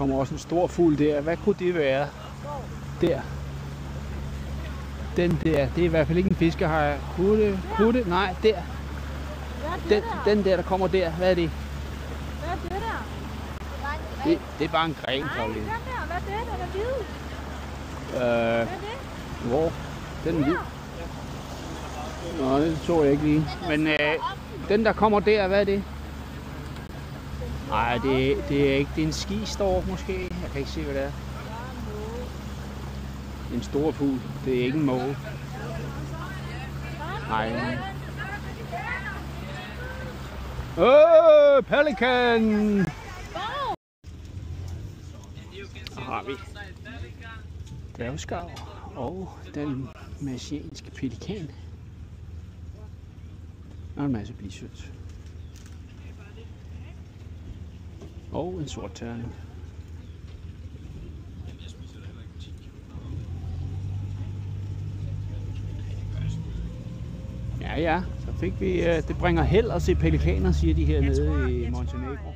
kommer også en stor fugl der. Hvad kunne det være? Der. Den der. Det er i hvert fald ikke en fiskehaj. Kunne det? Nej, der. Den der kommer der. Hvad er det? Hvad er det der? Det er bare en gren, Karoline. Nej, den der. Hvad er det? Den er hvid. Hvad er det? Hvor? Den er hvid. Nå, det så jeg ikke lige. Men den der kommer der, hvad er det? Nej, det er ikke. Det er en skistork måske. Jeg kan ikke se, hvad det er. En stor fugl. Det er ikke en måge. Nej. Pelikan! Så har vi dværgskarv og den marsianske pelikan. Og en masse blisødt. Og en sort terning. Ja, så fik vi, det bringer held at se pelikaner, siger de hernede i Montenegro.